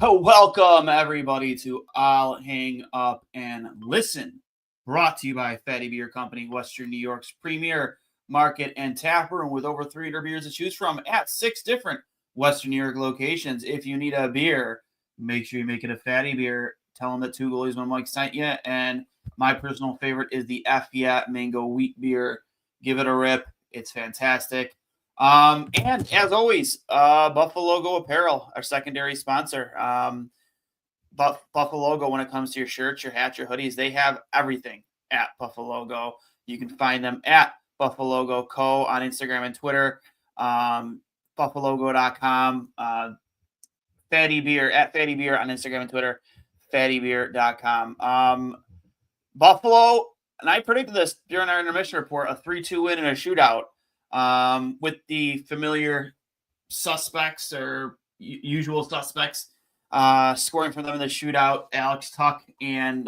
Welcome, everybody, to I'll Hang Up and Listen, brought to you by Fatty Beer Company, Western New York's premier market and tap room with over 300 beers to choose from at 6 different Western New York locations. If you need a beer, make sure you make it a Fatty Beer. Tell them that Two Goalies One Mike sent you. And my personal favorite is the Fiat Mango Wheat Beer. Give it a rip. It's fantastic. And as always, Buffalo Logo Apparel, our secondary sponsor. Buffalo Logo, when it comes to your shirts, your hats, your hoodies, they have everything at Buffalo Logo. You can find them at Buffalo Logo Co. on Instagram and Twitter, buffalogo.com, Fatty Beer, at Fatty Beer on Instagram and Twitter, fattybeer.com. Buffalo, and I predicted this during our intermission report, a 3-2 win in a shootout. With the familiar suspects or usual suspects scoring for them in the shootout, Alex Tuck and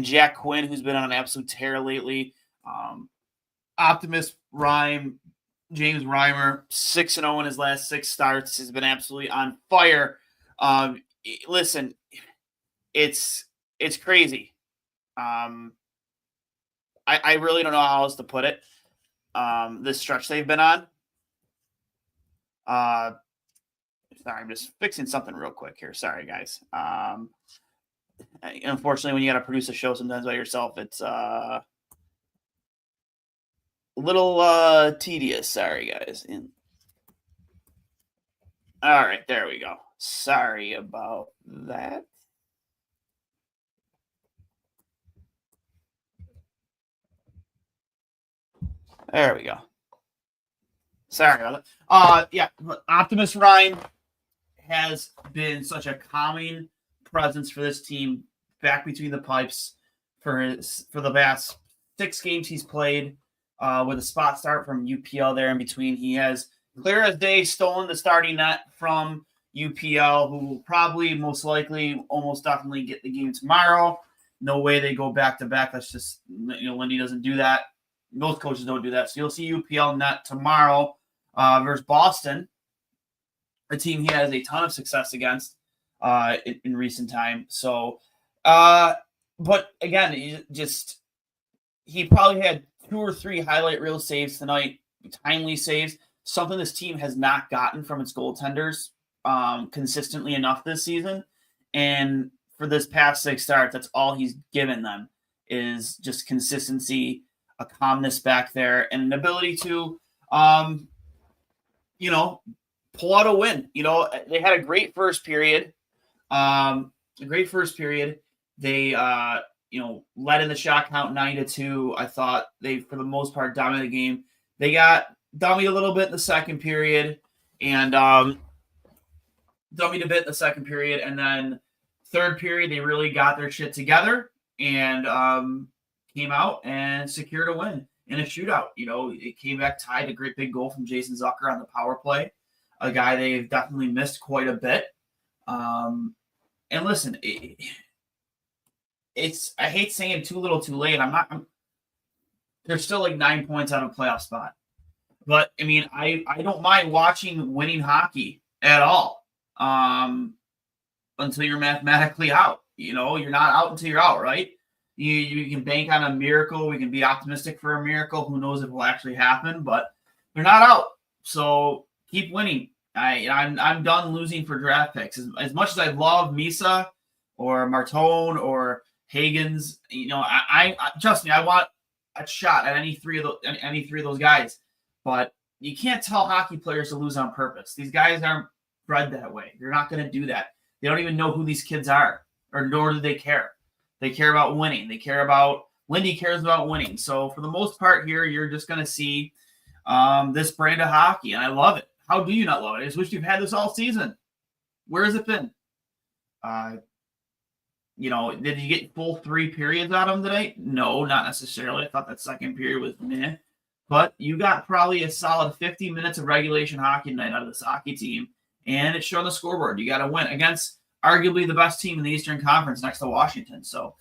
Jack Quinn, who's been on an absolute tear lately. Optimus REIM, James Reimer, 6-0 in his last 6 starts, has been absolutely on fire. Listen, it's crazy. I really don't know how else to put it. This stretch they've been on. Sorry, I'm just fixing something real quick here. Sorry, guys. Unfortunately, when you got to produce a show sometimes by yourself, it's a little tedious. Sorry, guys. All right, there we go. Sorry about that. There we go. Sorry about that. Yeah, Optimus REIM has been such a calming presence for this team back between the pipes for the past 6 games he's played, with a spot start from UPL there in between. He has clear as day stolen the starting net from UPL, who will probably most likely almost definitely get the game tomorrow. No way they go back to back. That's just, Lindy doesn't do that. Most coaches don't do that. So you'll see UPL net tomorrow versus Boston, a team he has a ton of success against in recent time. So, but again, he probably had 2 or 3 highlight reel saves tonight, timely saves, something this team has not gotten from its goaltenders consistently enough this season. And for this past 6 starts, that's all he's given them is just consistency, a calmness back there, and an ability to, pull out a win. They had a great first period. They, led in the shot count 9-2. I thought they, for the most part, dominated the game. They got dummied a little bit in the second period, and and then third period they really got their shit together and came out and secured a win in a shootout. It came back tied, a great big goal from Jason Zucker on the power play, a guy they've definitely missed quite a bit. And listen, it's I hate saying too little too late. They're still like 9 points out of a playoff spot. But, I don't mind watching winning hockey at all until you're mathematically out. You're not out until you're out, right? You can bank on a miracle. We can be optimistic for a miracle. Who knows if it will actually happen, but they're not out. So keep winning. I'm done losing for draft picks. As much as I love Misa or Martone or Hagens, I trust me, I want a shot at any three of those guys. But you can't tell hockey players to lose on purpose. These guys aren't bred that way. They're not going to do that. They don't even know who these kids are, or nor do they care. They care about winning. Lindy cares about winning. So for the most part here, you're just going to see this brand of hockey, and I love it. How do you not love it? I just wish you've had this all season. Where has it been? Did you get full 3 periods out of them today? No, not necessarily. I thought that second period was meh. But you got probably a solid 50 minutes of regulation hockey tonight out of this hockey team, and it showed on the scoreboard. You got to win against arguably the best team in the Eastern Conference next to Washington. So,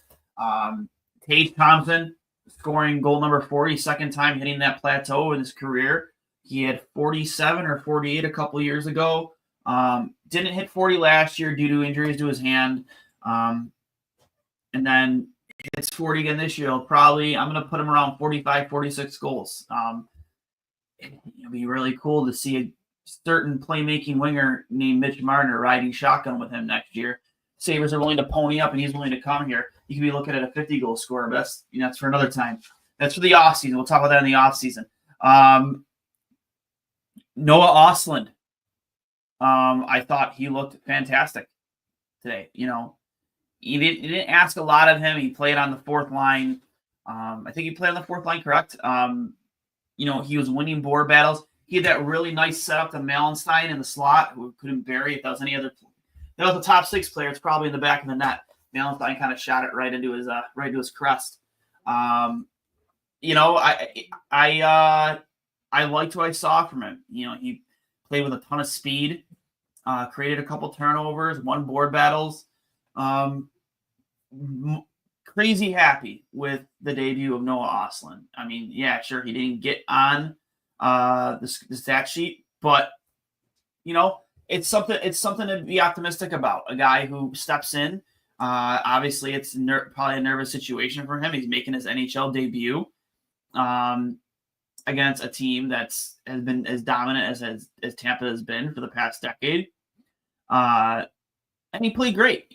Tage Thompson scoring goal number 40, second time hitting that plateau in his career. He had 47 or 48 a couple years ago. Didn't hit 40 last year due to injuries to his hand. And then hits 40 again this year. I'm going to put him around 45, 46 goals. It'd be really cool to see a certain playmaking winger named Mitch Marner riding shotgun with him next year. Sabres are willing to pony up, and he's willing to come here. You could be looking at a 50-goal scorer, but that's for another time. That's for the offseason. We'll talk about that in the offseason. Noah Ostlund. I thought he looked fantastic today. You didn't ask a lot of him. He played on the fourth line. I think he played on the fourth line, correct? He was winning board battles. He had that really nice setup to Malenstein in the slot, who couldn't bury. If that was any other, that was the top six player. It's probably in the back of the net. Malenstein kind of shot it right into his crest. I liked what I saw from him. He played with a ton of speed, created a couple turnovers, won board battles. Crazy happy with the debut of Noah Ostlund. I mean, yeah, sure, he didn't get on the stat sheet, but it's something to be optimistic about. A guy who steps in. Obviously, it's probably a nervous situation for him. He's making his NHL debut against a team has been as dominant as Tampa has been for the past decade. And he played great.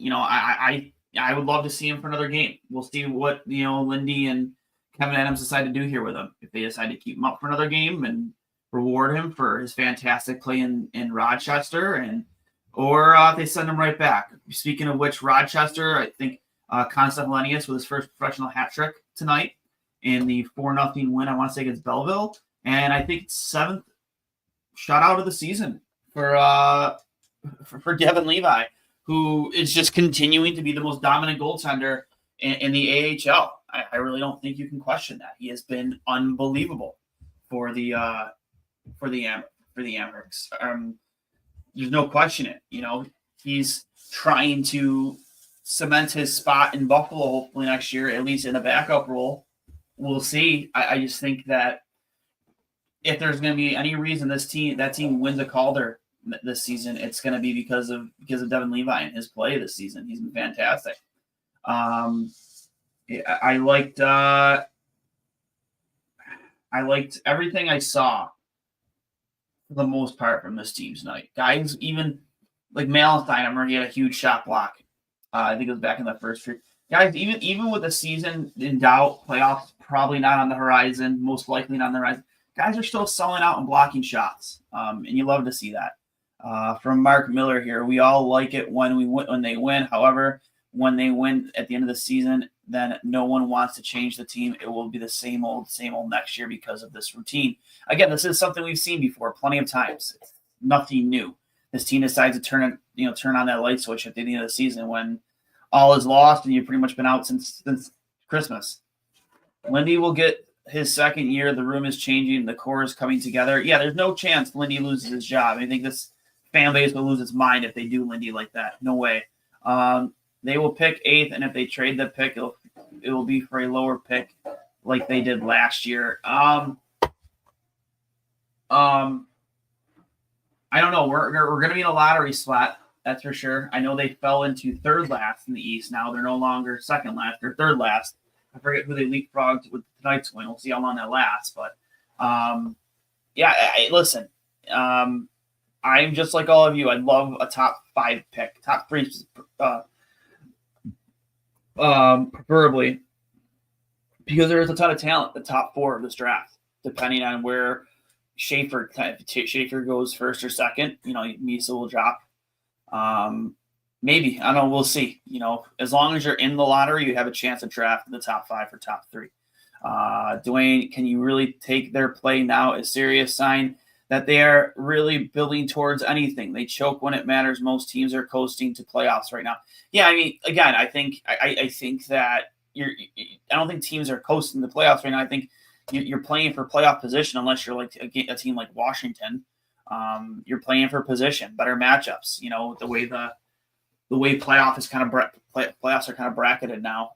I would love to see him for another game. We'll see what Lindy and Kevin Adams decide to do here with him. If they decide to keep him up for another game and reward him for his fantastic play in Rochester, or if they send him right back. Speaking of which, Rochester, I think Constant Hellenius with his first professional hat trick tonight in the 4-0 win, I want to say, against Belleville. And I think it's 7th shutout of the season for Devin Levi, who is just continuing to be the most dominant goaltender in the AHL. I really don't think you can question that. He has been unbelievable for the Amherst. There's no question it. He's trying to cement his spot in Buffalo hopefully next year, at least in a backup role. We'll see. I just think that if there's going to be any reason that team wins a Calder this season, it's going to be because of Devin Levi and his play this season. He's been fantastic. I liked everything I saw for the most part from this team tonight. Guys, even like Malenstein, I remember he had a huge shot block. I think it was back in the first period. Guys, even with the season in doubt, playoffs probably not on the horizon, most likely not on the horizon. Guys are still selling out and blocking shots, and you love to see that. From Mark Miller here, we all like it when they win. However, when they win at the end of the season, then no one wants to change the team. It will be the same old next year because of this routine. Again, this is something we've seen before plenty of times. It's nothing new. This team decides to turn on that light switch at the end of the season when all is lost and you've pretty much been out since Christmas. Lindy will get his second year. The room is changing. The core is coming together. Yeah, there's no chance Lindy loses his job. I think this fan base will lose its mind if they do Lindy like that. No way. They will pick 8th, and if they trade the pick, it will be for a lower pick like they did last year. I don't know. We're going to be in a lottery spot, that's for sure. I know they fell into 3rd last in the East. Now they're no longer 2nd last. They're 3rd last. I forget who they leapfrogged with tonight's win. We'll see how long that lasts. But, listen. I'm just like all of you. I'd love a top 5 pick, top 3, preferably, because there is a ton of talent. The top 4 of this draft, depending on where Schaefer goes first or second. Misa will drop. Maybe, I don't know. We'll see. As long as you're in the lottery, you have a chance to draft the top 5 or top 3. Duane, can you really take their play now a serious sign that they are really building towards anything? They choke when it matters. Most teams are coasting to playoffs right now. Yeah, I mean, again, I think that I don't think teams are coasting to playoffs right now. I think you're playing for playoff position unless you're like a team like Washington. You're playing for position, better matchups. The way playoffs are kind of bracketed now.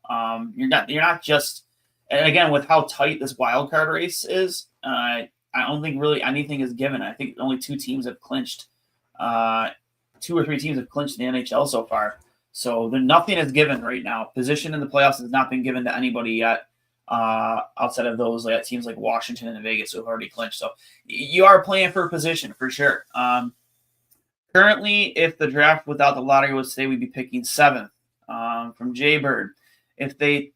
You're not just, and again, with how tight this wild card race is, I don't think really anything is given. I think only 2 teams have clinched 2 or 3 teams have clinched the NHL so far. So nothing is given right now. Position in the playoffs has not been given to anybody yet, outside of those teams like Washington and Vegas who have already clinched. So you are playing for a position for sure. Currently, if the draft without the lottery was today, we'd be picking 7th. From Jaybird, if they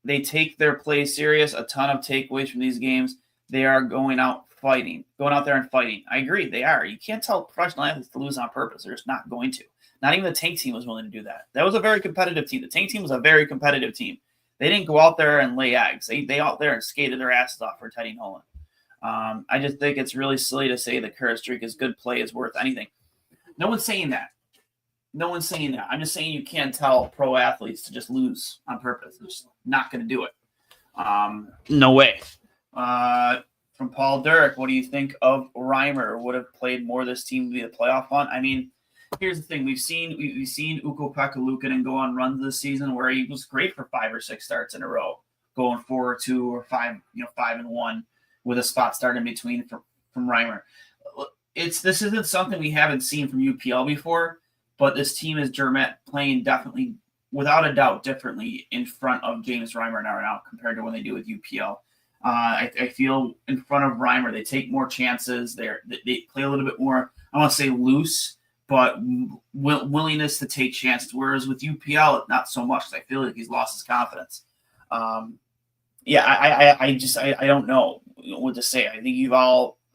take their play serious, a ton of takeaways from these games, they are going out there and fighting. I agree, they are. You can't tell professional athletes to lose on purpose. They're just not going to. Not even the Tank team was willing to do that. That was a very competitive team. The Tank team was a very competitive team. They didn't go out there and lay eggs. They out there and skated their asses off for Teddy Nolan. I just think it's really silly to say the current streak is good play is worth anything. No one's saying that. I'm just saying you can't tell pro athletes to just lose on purpose. They're just not going to do it. No way. From Paul Durek, what do you think of Reimer? Would have played more this team to be a playoff hunt? I mean, here's the thing. We've seen Ukko-Pekka Luukkonen go on runs this season where he was great for 5 or 6 starts in a row, going 4-2 or 5-1 with a spot start in between from Reimer. This isn't something we haven't seen from UPL before, but this team is playing definitely, without a doubt, differently in front of James Reimer now compared to when they do with UPL. I feel in front of Reimer, they take more chances. They play a little bit more, I want to say loose, but willingness to take chances. Whereas with UPL, not so much. I feel like he's lost his confidence. I don't know what to say. I think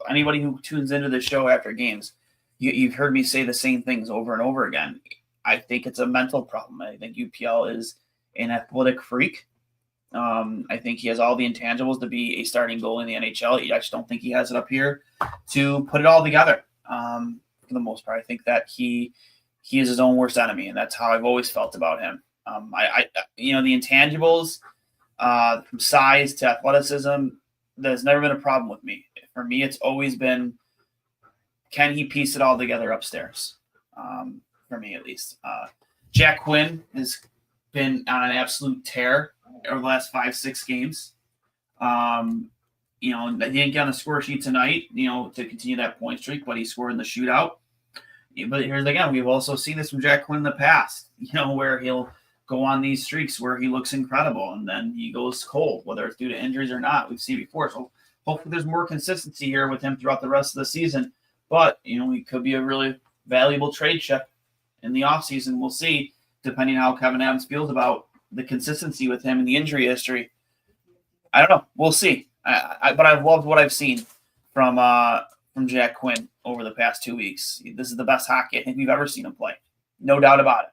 anybody who tunes into the show after games, you've heard me say the same things over and over again. I think it's a mental problem. I think UPL is an athletic freak. I think he has all the intangibles to be a starting goalie in the NHL. I just don't think he has it up here to put it all together. For the most part, I think that he is his own worst enemy, and that's how I've always felt about him. The intangibles, from size to athleticism, there's never been a problem with me. For me, it's always been, can he piece it all together upstairs? For me, at least. Jack Quinn has been on an absolute tear over the last 5-6 games. He didn't get on the score sheet tonight, to continue that point streak, but he scored in the shootout. But here's again, we've also seen this from Jack Quinn in the past, where he'll go on these streaks where he looks incredible and then he goes cold, whether it's due to injuries or not. We've seen before. So hopefully there's more consistency here with him throughout the rest of the season. But, he could be a really valuable trade chip in the offseason. We'll see, depending on how Kevin Adams feels about the consistency with him and the injury history. I don't know. We'll see. But I've loved what I've seen from Jack Quinn over the past 2 weeks. This is the best hockey I think we've ever seen him play. No doubt about it.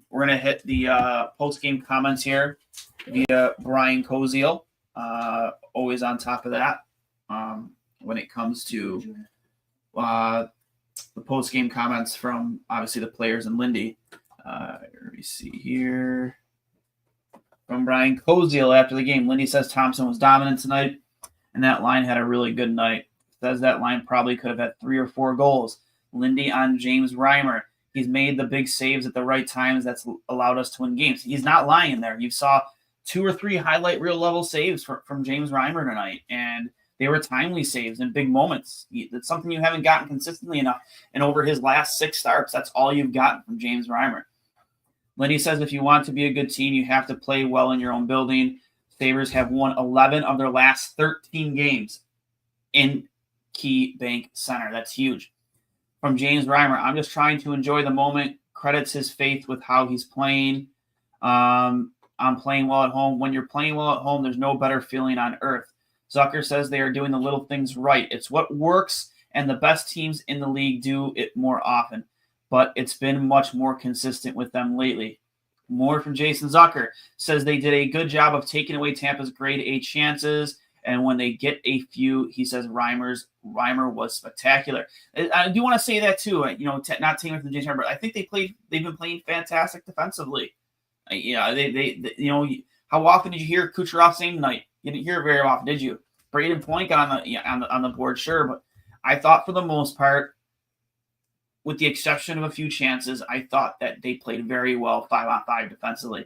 We're going to hit the post-game comments here via Brian Koziel. Always on top of that when it comes to the post-game comments from, obviously, the players and Lindy. Let me see here. From Brian Koziel after the game, Lindy says Thompson was dominant tonight, and that line had a really good night. Says that line probably could have had 3 or 4 goals. Lindy on James Reimer. He's made the big saves at the right times. That's allowed us to win games. He's not lying there. You saw 2 or 3 highlight reel level saves from James Reimer tonight, and they were timely saves in big moments. That's something you haven't gotten consistently enough. And over his last 6 starts, that's all you've gotten from James Reimer. Lindy says if you want to be a good team, you have to play well in your own building. Sabres have won 11 of their last 13 games in Key Bank Center. That's huge. From James Reimer, I'm just trying to enjoy the moment. Credits his faith with how he's playing. I'm playing well at home. When you're playing well at home, there's no better feeling on earth. Zucker says they are doing the little things right. It's what works, and the best teams in the league do it more often. But it's been much more consistent with them lately. More from Jason Zucker. Says they did a good job of taking away Tampa's grade A chances, and when they get a few, he says Reimer was spectacular. I do want to say that too. Not taking it from Jason Reimer, but I think they've been playing fantastic defensively. How often did you hear Kucherov's name tonight? You didn't hear it very often, did you? Braden Point got on the board, sure, but I thought for the most part, with the exception of a few chances, I thought that they played very well 5-on-5 defensively.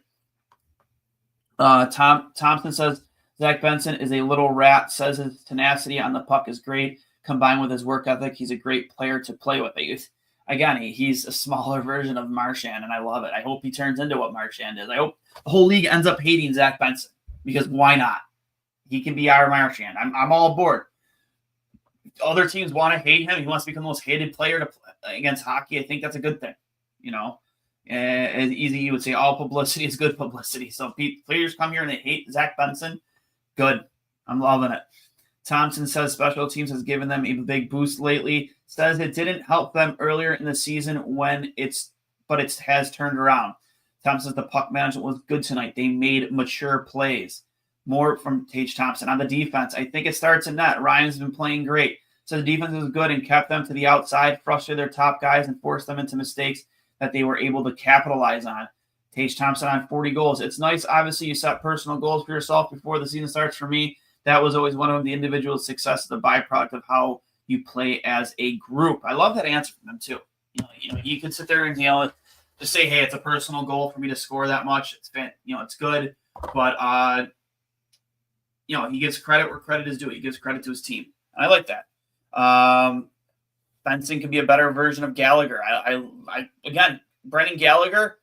Thompson says Zach Benson is a little rat, says his tenacity on the puck is great. combined with his work ethic, he's a great player to play with. Again, he's a smaller version of Marchand, and I love it. I hope he turns into what Marchand is. I hope the whole league ends up hating Zach Benson, because why not? He can be our Marchand. I'm all aboard. Other teams want to hate him. He wants to become the most hated player to play against hockey. I think that's a good thing. As easy you would say, all publicity is good publicity. So players come here and they hate Zach Benson. Good. I'm loving it. Thompson says special teams has given them a big boost lately. Says it didn't help them earlier in the season but it has turned around. Thompson says the puck management was good tonight. They made mature plays. More from Tage Thompson. On the defense, I think it starts in net. Ryan's been playing great. So the defense was good and kept them to the outside, frustrated their top guys, and forced them into mistakes that they were able to capitalize on. Tage Thompson on 40 goals. It's nice, obviously, you set personal goals for yourself before the season starts. For me, that was always one of the individual success, the byproduct of how you play as a group. I love that answer from them, too. You can sit there and just say, hey, it's a personal goal for me to score that much. It's good, but he gives credit where credit is due. He gives credit to his team. I like that. Benson could be a better version of Gallagher. Again, Brendan Gallagher,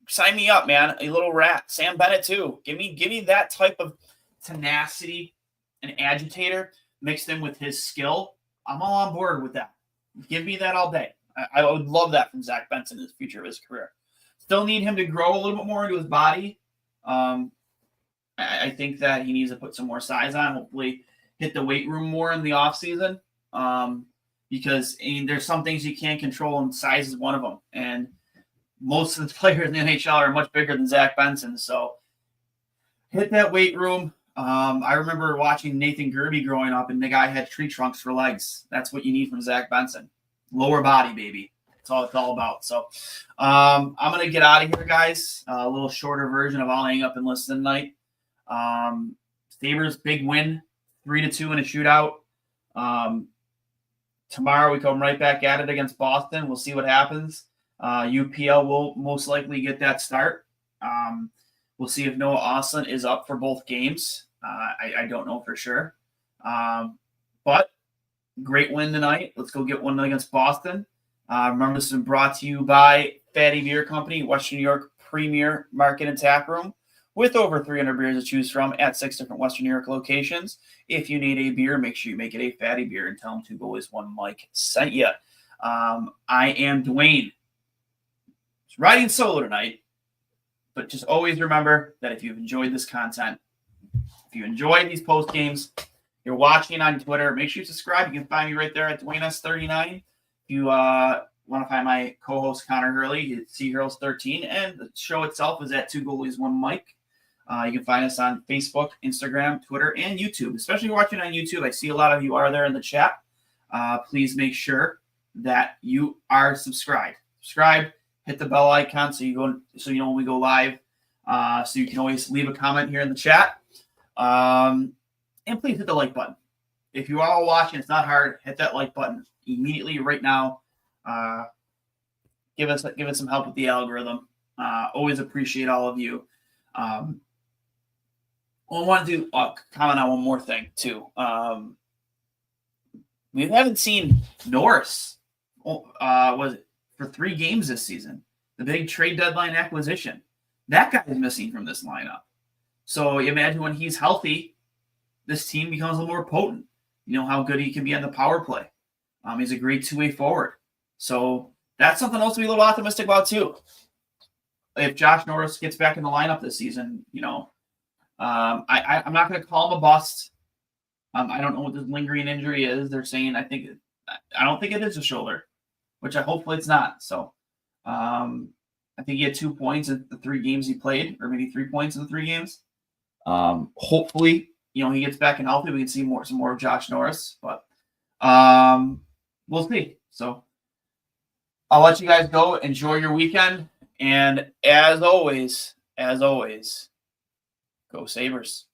sign me up, man. A little rat. Sam Bennett too. Give me that type of tenacity and agitator mixed in with his skill. I'm all on board with that. Give me that all day. I would love that from Zach Benson in the future of his career. Still need him to grow a little bit more into his body. I think that he needs to put some more size on, hopefully hit the weight room more in the offseason, because there's some things you can't control, and size is one of them. And most of the players in the NHL are much bigger than Zach Benson, so hit that weight room. I remember watching Nathan Gerby growing up, and the guy had tree trunks for legs. That's what you need from Zach Benson. Lower body, baby. That's all it's all about. So I'm going to get out of here, guys. A little shorter version of I'll Hang Up and Listen tonight. Sabres, big win, 3-2 in a shootout. Tomorrow we come right back at it against Boston. We'll see what happens. UPL will most likely get that start. We'll see if Noah Ostlund is up for both games. I don't know for sure. But great win tonight. Let's go get one against Boston. Remember, this has been brought to you by Fatty Beer Company, Western New York premier market and tap room, with over 300 beers to choose from at 6 different Western New York locations. If you need a beer, make sure you make it a Fatty Beer and tell them 2 Boys 1 Mike sent you. I am Duane. It's riding solo tonight, but just always remember that if you've enjoyed this content, if you enjoy these post games, you're watching on Twitter, make sure you subscribe. You can find me right there at DuaneS39. If you want to find my co-host Connor Hurley, it's CHurls13, and the show itself is at 2 Goalies 1 Mike. You can find us on Facebook, Instagram, Twitter, and YouTube. Especially if you're watching on YouTube, I see a lot of you are there in the chat. Please make sure that you are subscribed. Subscribe, hit the bell icon so you know when we go live. So you can always leave a comment here in the chat. And please hit the like button. If you are all watching, it's not hard. Hit that like button immediately right now. Give us some help with the algorithm. Always appreciate all of you. I want to comment on one more thing too. We haven't seen Norris. Was it for 3 games this season? The big trade deadline acquisition. That guy is missing from this lineup. So you imagine when he's healthy, this team becomes a little more potent. You know how good he can be on the power play. He's a great 2-way forward. So that's something else to be a little optimistic about too. If Josh Norris gets back in the lineup this season, I'm not going to call him a bust. I don't know what this lingering injury is. They're saying I don't think it is a shoulder, which hopefully it's not. So I think he had 2 points in the 3 games he played, or maybe 3 points in the 3 games. Hopefully, he gets back and healthy. We can see some more of Josh Norris, but we'll see. So I'll let you guys go. Enjoy your weekend. And as always, go Sabres.